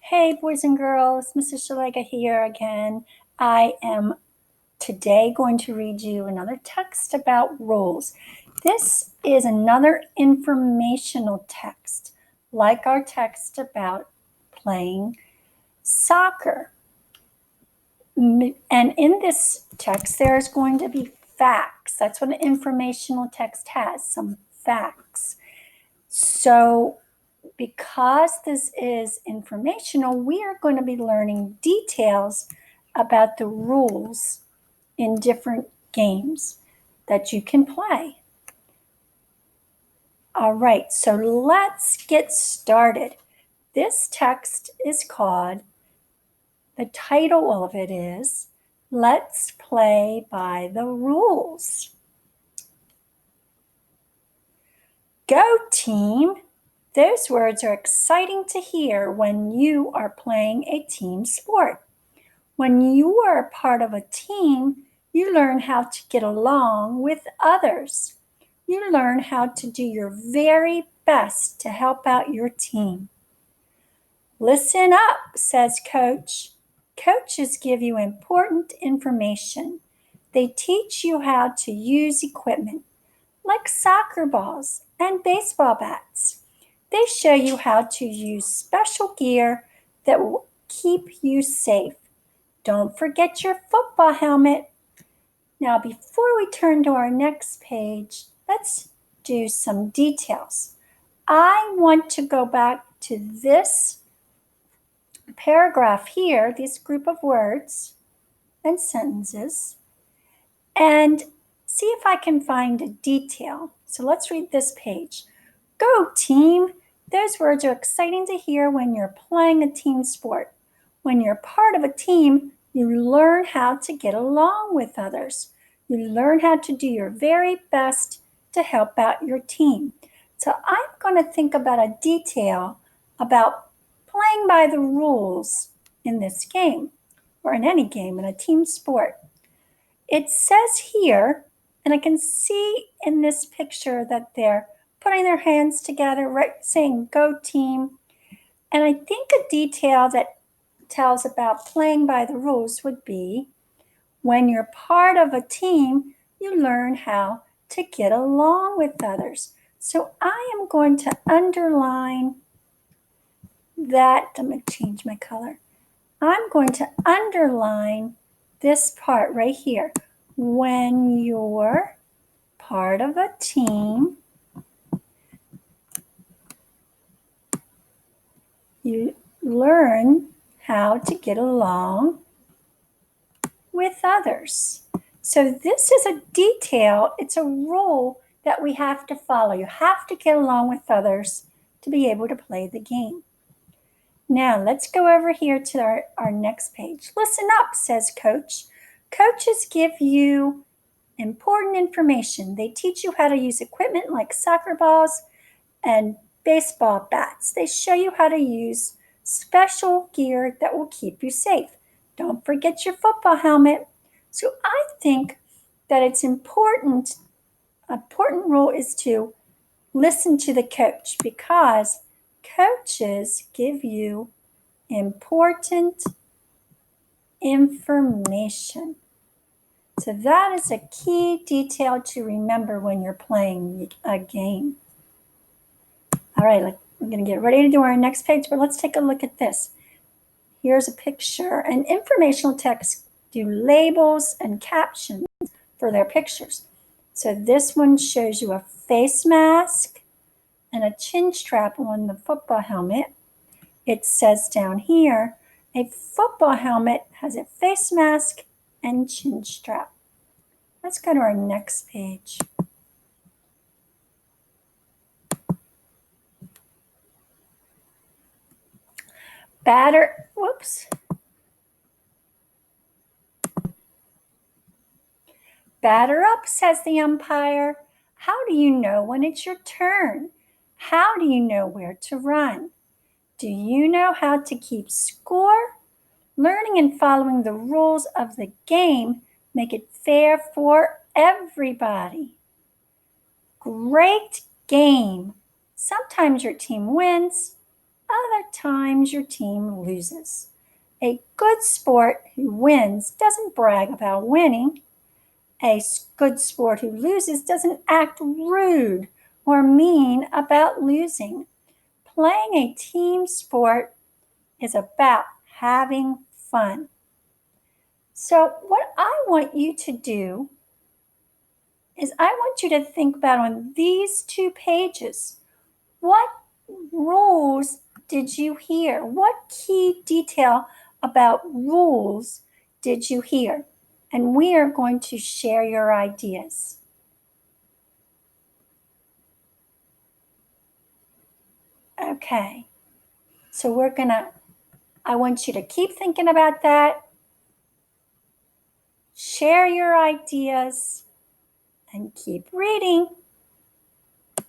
Hey, boys and girls, Mrs. Shalega here again. I am today going to read you another text about rules. This is another informational text, like our text about playing soccer. And in this text, there's going to be facts. That's what an informational text has, some facts. So because this is informational, we are going to be learning details about the rules in different games that you can play. All right, so let's get started. This text is called, the title of it is, Let's Play by the Rules. Go team! Those words are exciting to hear when you are playing a team sport. When you are a part of a team, you learn how to get along with others. You learn how to do your very best to help out your team. Listen up, says Coach. Coaches give you important information. They teach you how to use equipment, like soccer balls and baseball bats. They show you how to use special gear that will keep you safe. Don't forget your football helmet. Now, before we turn to our next page, let's do some details. I want to go back to this paragraph here, this group of words and sentences, and see if I can find a detail. So let's read this page. Go team! Those words are exciting to hear when you're playing a team sport. When you're part of a team, you learn how to get along with others. You learn how to do your very best to help out your team. So I'm going to think about a detail about playing by the rules in this game, or in any game, in a team sport. It says here, and I can see in this picture that they're putting their hands together, right, saying go team. And I think a detail that tells about playing by the rules would be when you're part of a team, you learn how to get along with others. So I am going to underline that. I'm going to change my color. I'm going to underline this part right here. When you're part of a team, you learn how to get along with others. So this is a detail, it's a rule that we have to follow. You have to get along with others to be able to play the game. Now let's go over here to our next page. Listen up, says Coach. Coaches give you important information. They teach you how to use equipment like soccer balls and baseball bats. They show you how to use special gear that will keep you safe. Don't forget your football helmet. So I think that it's important rule is to listen to the coach, because coaches give you important information. So that is a key detail to remember when you're playing a game. All right, we're going to get ready to do our next page, but let's take a look at this. Here's a picture. An informational text do labels and captions for their pictures. So this one shows you a face mask and a chin strap on the football helmet. It says down here, a football helmet has a face mask and chin strap. Let's go to our next page. Batter up, says the umpire. How do you know when it's your turn? How do you know where to run? Do you know how to keep score? Learning and following the rules of the game make it fair for everybody. Great game. Sometimes your team wins, Other times your team loses. A good sport who wins doesn't brag about winning. A good sport who loses doesn't act rude or mean about losing. Playing a team sport is about having fun. So, what I want you to do is I want you to think about on these 2 pages, what rules did you hear? What key detail about rules did you hear? And we are going to share your ideas. Okay, so I want you to keep thinking about that, share your ideas, and keep reading.